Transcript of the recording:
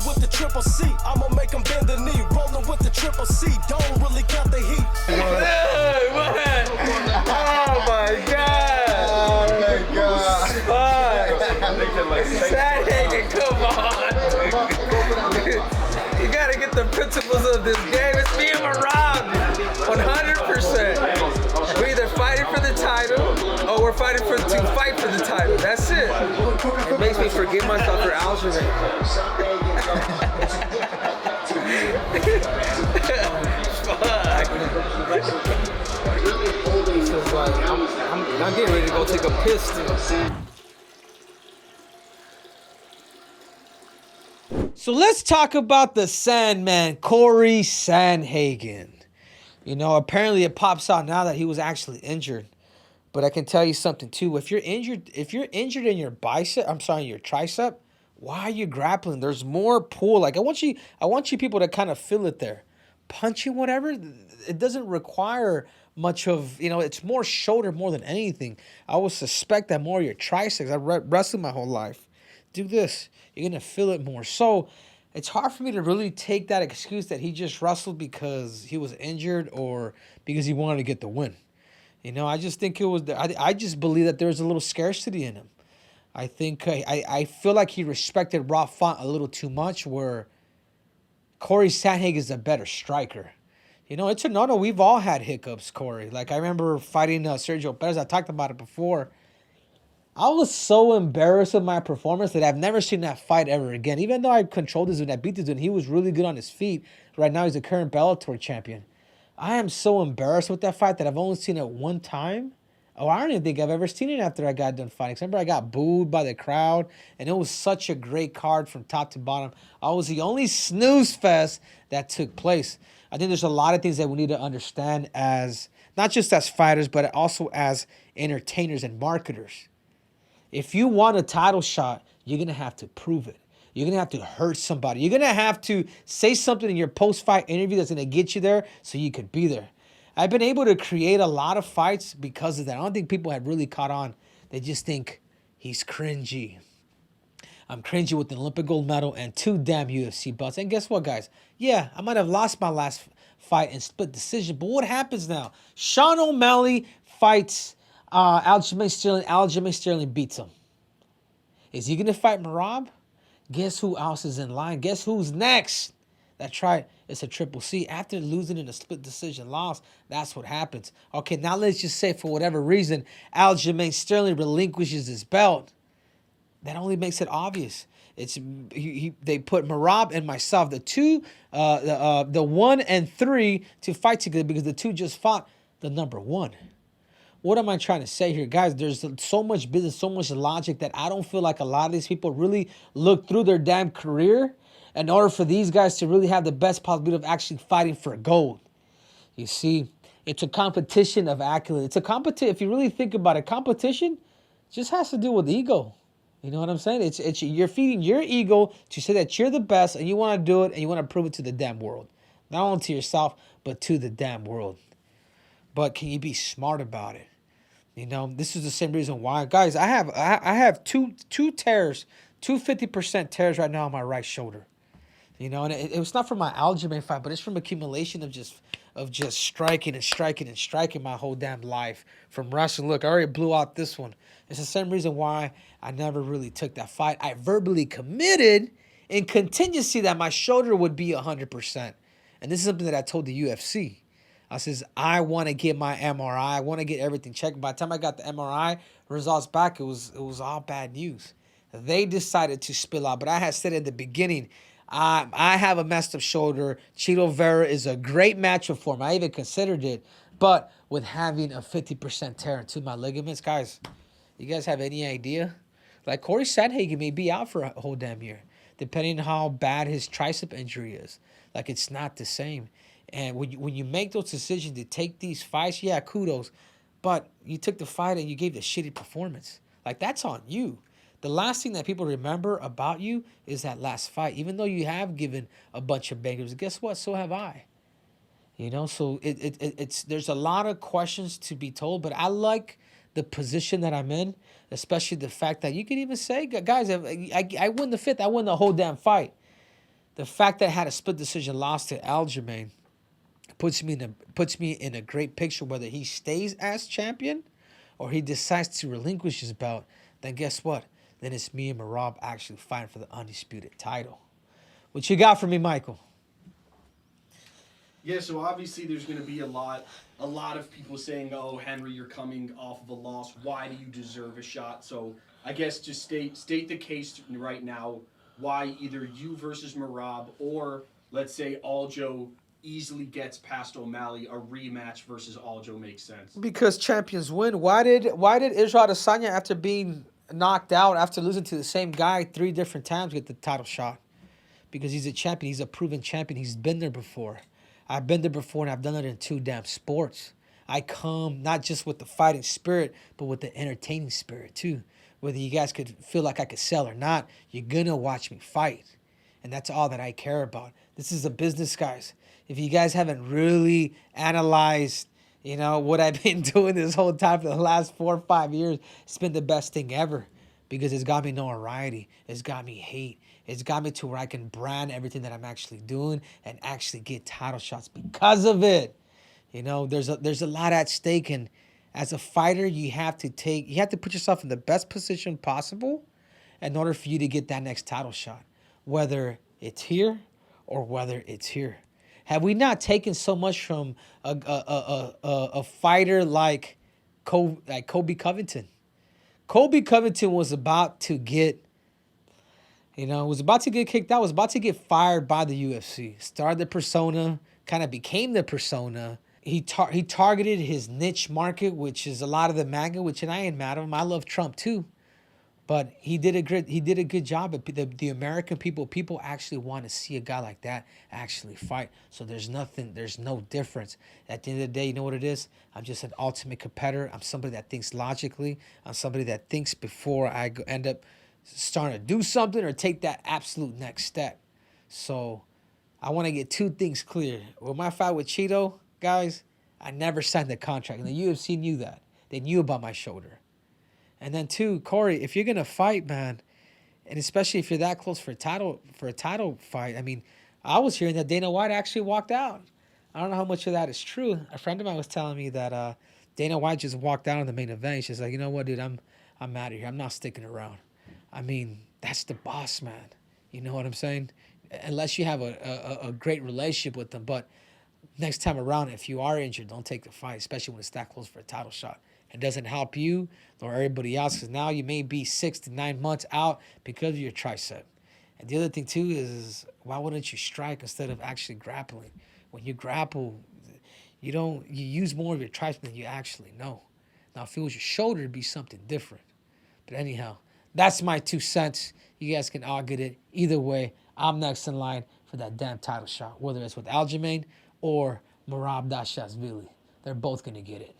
Rolling with the triple C, I'ma make him bend the knee. Rolling with the triple C, don't really count the heat. Hey, man. Oh my God. Oh my God. Sandhagen, come on. You gotta get the principles of this game. It's me and Marab. 100%. We're either fighting for the title or we're fighting to fight for the title. That's it. It makes me forgive myself for Aljamain. I'm getting ready to go take a piss. So let's talk about the Sandman, Cory Sandhagen. You know, apparently it pops out now that he was actually injured. But I can tell you something too. If you're injured in your your tricep, why are you grappling? There's more pull. Like I want you people to kind of feel it there. Punching whatever, it doesn't require much of, it's more shoulder more than anything. I would suspect that more your triceps. I've wrestled my whole life. Do this, you're gonna feel it more. So it's hard for me to really take that excuse that he just wrestled because he was injured or because he wanted to get the win. I just think it was. I just believe that there's a little scarcity in him. I think I feel like he respected Rob Font a little too much. Where Cory Sandhagen is a better striker. It's a no. We've all had hiccups, Cory. Like I remember fighting Sergio Perez. I talked about it before. I was so embarrassed with my performance that I've never seen that fight ever again. Even though I controlled this dude, I beat this dude, he was really good on his feet. Right now, he's the current Bellator champion. I am so embarrassed with that fight that I've only seen it one time. Oh, I don't even think I've ever seen it after I got done fighting. Remember, I got booed by the crowd, and it was such a great card from top to bottom. I was the only snooze fest that took place. I think there's a lot of things that we need to understand as, not just as fighters, but also as entertainers and marketers. If you want a title shot, you're going to have to prove it. You're going to have to hurt somebody. You're going to have to say something in your post-fight interview that's going to get you there so you could be there. I've been able to create a lot of fights because of that. I don't think people have really caught on. They just think he's cringy. I'm cringy with the Olympic gold medal and 2 damn UFC belts. And guess what, guys? Yeah, I might have lost my last fight in split decision, but what happens now? Sean O'Malley fights Aljamain Sterling. Aljamain Sterling beats him. Is he going to fight Merab? Guess who else is in line? Guess who's next? That's right. It's a triple C. After losing in a split decision loss, that's what happens. Okay, now let's just say for whatever reason, Aljamain Sterling relinquishes his belt. That only makes it obvious. They put Merab and myself, the 1 and 3, to fight together because the 2 just fought the number 1. What am I trying to say here? Guys, there's so much business, so much logic that I don't feel like a lot of these people really look through their damn career in order for these guys to really have the best possibility of actually fighting for gold. You see, it's a competition of accolades. It's a competition. If you really think about it, competition just has to do with ego. You know what I'm saying? It's you're feeding your ego to say that you're the best and you want to do it and you want to prove it to the damn world. Not only to yourself, but to the damn world. But can you be smart about it? This is the same reason why, guys. I have two tears, 50% tears right now on my right shoulder. And it was not from my Aljamain fight, but it's from accumulation of just striking and striking and striking my whole damn life from wrestling. Look, I already blew out this one. It's the same reason why I never really took that fight. I verbally committed in contingency that my shoulder would be 100%. And this is something that I told the UFC. I says, I want to get my MRI. I want to get everything checked. By the time I got the MRI results back, it was all bad news. They decided to spill out. But I had said at the beginning, I have a messed up shoulder. Chito Vera is a great matchup for me. I even considered it. But with having a 50% tear into my ligaments, guys, you guys have any idea? Like Cory Sandhagen may be out for a whole damn year, depending on how bad his tricep injury is. Like, it's not the same. And when you make those decisions to take these fights, yeah, kudos. But you took the fight and you gave the shitty performance. Like, that's on you. The last thing that people remember about you is that last fight. Even though you have given a bunch of bangers, guess what? So have I. So there's a lot of questions to be told. But I like the position that I'm in, especially the fact that you can even say, guys, I win the 5th. I win the whole damn fight. The fact that I had a split decision loss to Aljamain puts me in a great picture. Whether he stays as champion or he decides to relinquish his belt, then guess what? Then it's me and Merab actually fighting for the undisputed title. What you got for me, Michael? Yeah, so obviously there's going to be a lot of people saying, "Oh, Henry, you're coming off of a loss. Why do you deserve a shot?" So I guess just state the case right now. Why either you versus Merab, or let's say Aljo easily gets past O'Malley, a rematch versus Aljo makes sense. Because champions win. Why did Israel Adesanya, after being knocked out, after losing to the same guy 3 different times, get the title shot? Because he's a champion. He's a proven champion. He's been there before. I've been there before, and I've done it in 2 damn sports. I come not just with the fighting spirit, but with the entertaining spirit too. Whether you guys could feel like I could sell or not, you're gonna watch me fight. And that's all that I care about. This is a business, guys. If you guys haven't really analyzed, what I've been doing this whole time for the last 4 or 5 years, it's been the best thing ever. Because it's got me notoriety. It's got me hate. It's got me to where I can brand everything that I'm actually doing and actually get title shots because of it. There's a lot at stake, and as a fighter, you have to put yourself in the best position possible in order for you to get that next title shot, whether it's here or whether it's here. Have we not taken so much from a fighter like Kobe Covington? Kobe Covington was about to get kicked out, was about to get fired by the UFC. Started the persona, kind of became the persona. He targeted his niche market, which is a lot of the MAGA, which, and I ain't mad at him. I love Trump too. But he did a good job. The American people actually want to see a guy like that actually fight. So there's no difference. At the end of the day, you know what it is? I'm just an ultimate competitor. I'm somebody that thinks logically. I'm somebody that thinks before I end up starting to do something or take that absolute next step. So I want to get 2 things clear. With my fight with Cheeto, guys, I never signed the contract. And the UFC knew that. They knew about my shoulder. And then 2, Cory, if you're gonna fight, man, and especially if you're that close for a title fight, I mean, I was hearing that Dana White actually walked out. I don't know how much of that is true. A friend of mine was telling me that Dana White just walked out in the main event. She's like, you know what, dude, I'm out of here. I'm not sticking around. I mean, that's the boss, man. You know what I'm saying? Unless you have a great relationship with them. But next time around, if you are injured, don't take the fight, especially when it's that close for a title shot. It doesn't help you nor everybody else, because now you may be 6 to 9 months out because of your tricep. And the other thing too is why wouldn't you strike instead of actually grappling? When you grapple, you use more of your tricep than you actually know. Now if it was your shoulder, it'd be something different. But anyhow, that's my 2 cents. You guys can all get it. Either way, I'm next in line for that damn title shot, whether it's with Aljamain or Merab Dashashvili. They're both gonna get it.